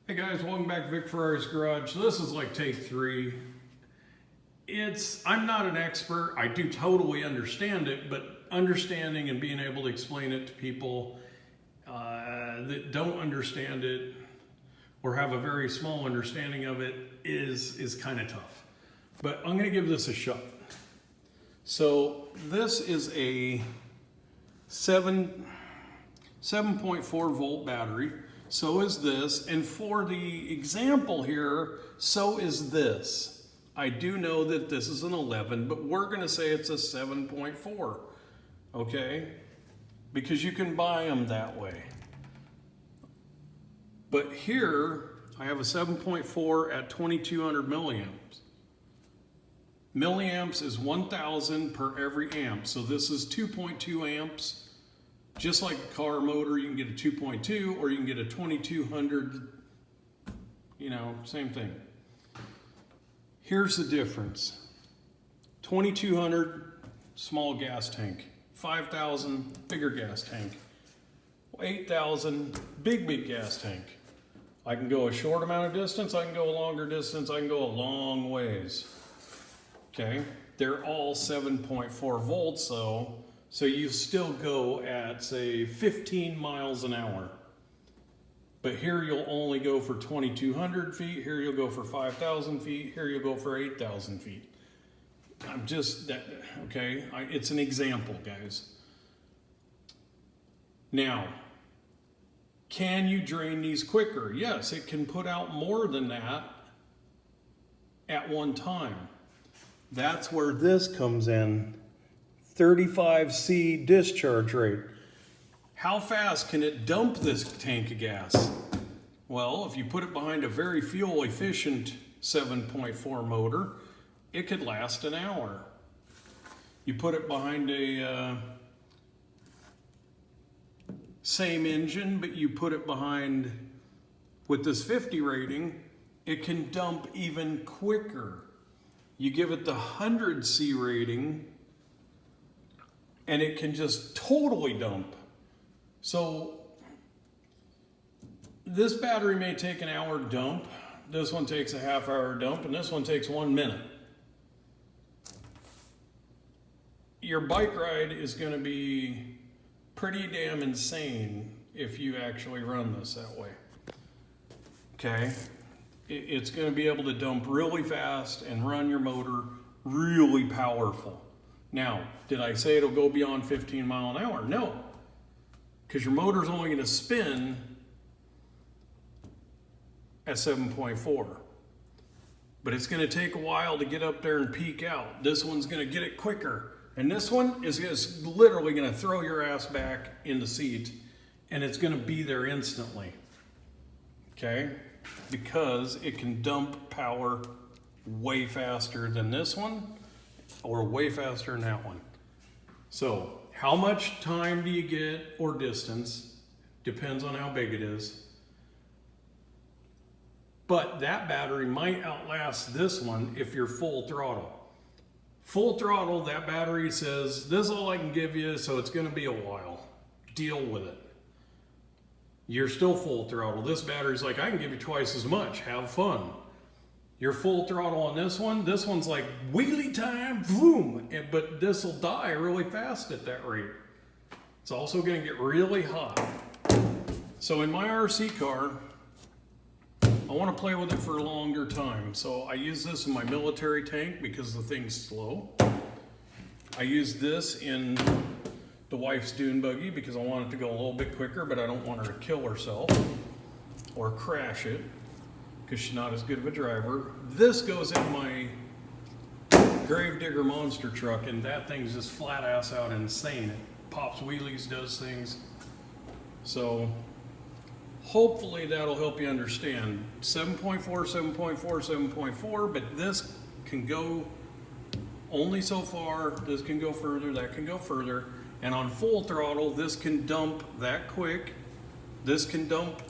Hey guys, welcome back to Vic Ferrari's Garage. So this is like take 3. I'm not an expert. I do totally understand it, but understanding and being able to explain it to people that don't understand it or have a very small understanding of it is kind of tough. But I'm going to give this a shot. So this is a 7.4 volt battery. So is this, and for the example here, so is this. I do know that this is an 11, but we're going to say it's a 7.4, okay? Because you can buy them that way. But here, I have a 7.4 at 2200 milliamps. Milliamps is 1,000 per every amp, so this is 2.2 amps. Just like a car motor, you can get a 2.2 or you can get a 2200, same thing. Here's the difference. 2200, small gas tank. 5,000, bigger gas tank. 8,000, big gas tank. I can go a short amount of distance, I can go a longer distance, I can go a long ways. Okay, they're all 7.4 volts though. So you still go at, say, 15 miles an hour. But here you'll only go for 2,200 feet, here you'll go for 5,000 feet, here you'll go for 8,000 feet. It's an example, guys. Now, can you drain these quicker? Yes, it can put out more than that at one time. That's where this comes in. 35C discharge rate. How fast can it dump this tank of gas? Well, if you put it behind a very fuel efficient 7.4 motor, it could last an hour. You put it behind a same engine, but you put it behind with this 50 rating, it can dump even quicker. You give it the 100C rating, and it can just totally dump. So this battery may take an hour dump, this one takes a half-hour dump, and this one takes 1 minute. Your bike ride is going to be pretty damn insane if you actually run this that way. Okay? It's going to be able to dump really fast and run your motor really powerful. Now, did I say it'll go beyond 15 mile an hour? No, because your motor's only going to spin at 7.4. But it's going to take a while to get up there and peak out. This one's going to get it quicker. And this one is literally going to throw your ass back in the seat, and it's going to be there instantly. Okay? Because it can dump power way faster than this one, or way faster than that one. So how much time do you get or distance? Depends on how big it is. But that battery might outlast this one if you're full throttle. Full throttle, that battery says, this is all I can give you, so it's going to be a while. Deal with it. You're still full throttle. This battery's like, I can give you twice as much. Have fun. You're full throttle on this one's like wheelie time, boom, but this will die really fast at that rate. It's also going to get really hot. So in my RC car, I want to play with it for a longer time. So I use this in my military tank because the thing's slow. I use this in the wife's dune buggy because I want it to go a little bit quicker, but I don't want her to kill herself or crash it, because she's not as good of a driver. This goes in my Gravedigger monster truck, and that thing's just flat ass out insane. It pops wheelies, does things. So hopefully that'll help you understand. 7.4, 7.4, 7.4, but this can go only so far. This can go further, that can go further. And on full throttle, this can dump that quick. This can dump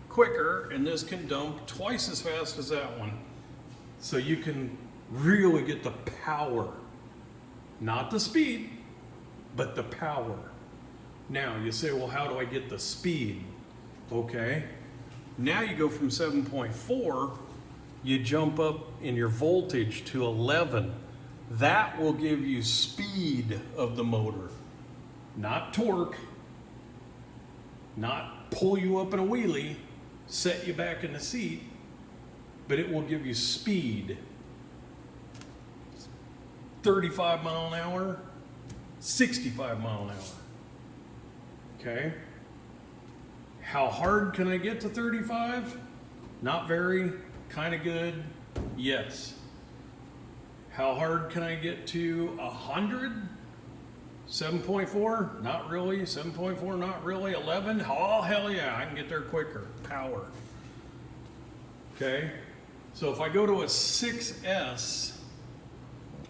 quicker, and this can dump twice as fast as that one. So you can really get the power, not the speed, but the power. Now you say, well, how do I get the speed? Okay, Now you go from 7.4, you jump up in your voltage to 11. That will give you speed of the motor, not torque, not pull you up in a wheelie, set you back in the seat, but it will give you speed. 35 mile an hour, 65 mile an hour. Okay? How hard can I get to 35? Not very, kind of good, yes. How hard can I get to 100? 7.4? Not really. 7.4? Not really. 11? Oh, hell yeah, I can get there quicker. Power. Okay? So if I go to a 6S,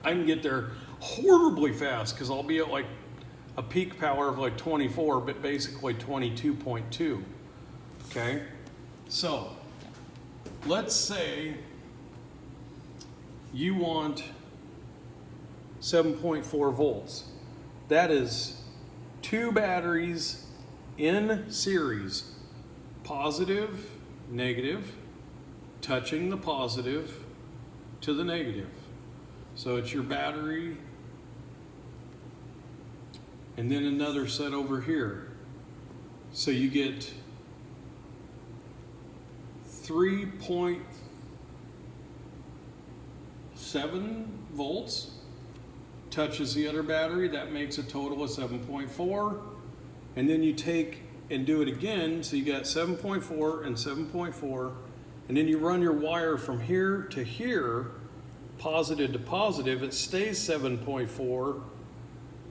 I can get there horribly fast because I'll be at like a peak power of like 24, but basically 22.2. Okay? So let's say you want 7.4 volts. That is 2 batteries in series, positive, negative, touching the positive to the negative. So it's your battery and then another set over here. So you get 3.7 volts, touches the other battery, that makes a total of 7.4, and then you take and do it again, so you got 7.4 and 7.4, and then you run your wire from here to here, positive to positive, it stays 7.4,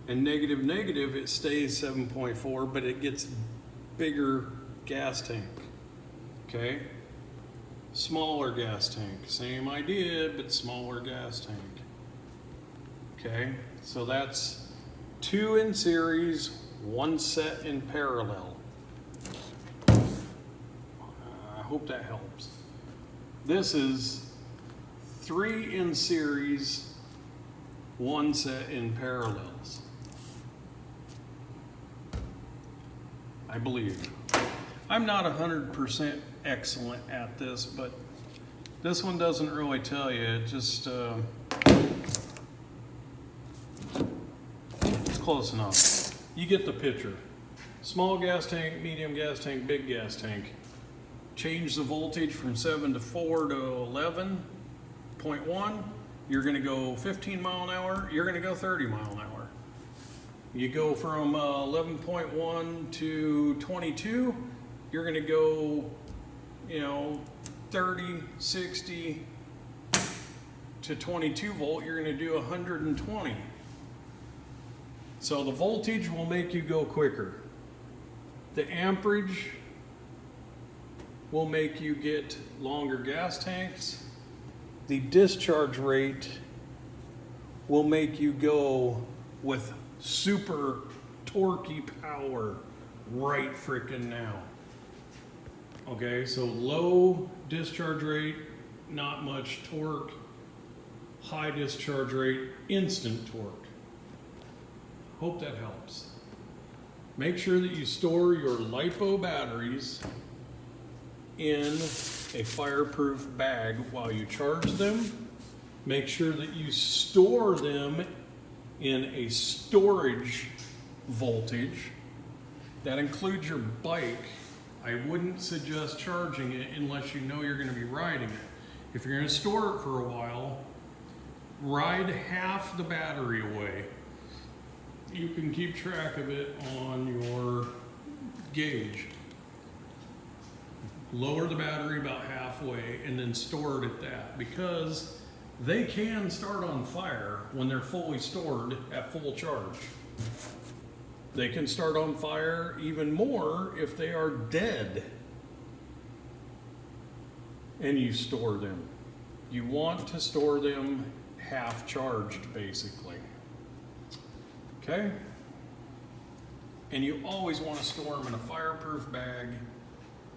and negative negative, it stays 7.4, but it gets bigger gas tank, okay? Smaller gas tank, same idea, but smaller gas tank. Okay, so that's 2 in series, 1 set in parallel. I hope that helps. This is 3 in series, 1 set in parallels. I believe. I'm not 100% excellent at this, but this one doesn't really tell you. It just, it's close enough. You get the picture. Small gas tank, medium gas tank, big gas tank. Change the voltage from 7 to 4 to 11.1. You're gonna go 15 mile an hour, you're gonna go 30 mile an hour. You go from 11.1 to 22, you're gonna go, 30, 60 to 22 volt, you're gonna do 120. So the voltage will make you go quicker. The amperage will make you get longer gas tanks. The discharge rate will make you go with super torquey power right frickin' now. Okay, so low discharge rate, not much torque. High discharge rate, instant torque. Hope that helps. Make sure that you store your LiPo batteries in a fireproof bag while you charge them. Make sure that you store them in a storage voltage. That includes your bike. I wouldn't suggest charging it unless you know you're going to be riding it. If you're going to store it for a while, ride half the battery away. You can keep track of it on your gauge. Lower the battery about halfway and then store it at that, because they can start on fire when they're fully stored at full charge. They can start on fire even more if they are dead and you store them. You want to store them half charged, basically. Okay? And you always want to store them in a fireproof bag.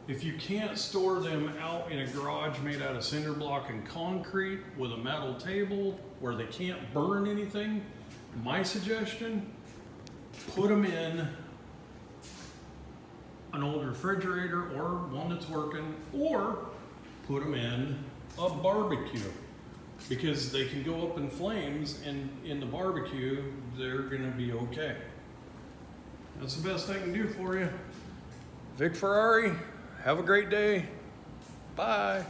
If you can't store them out in a garage made out of cinder block and concrete with a metal table where they can't burn anything, my suggestion, put them in an old refrigerator or one that's working, or put them in a barbecue, because they can go up in flames, and in the barbecue they're gonna be okay. That's the best I can do for you. Vic Ferrari, have a great day. Bye.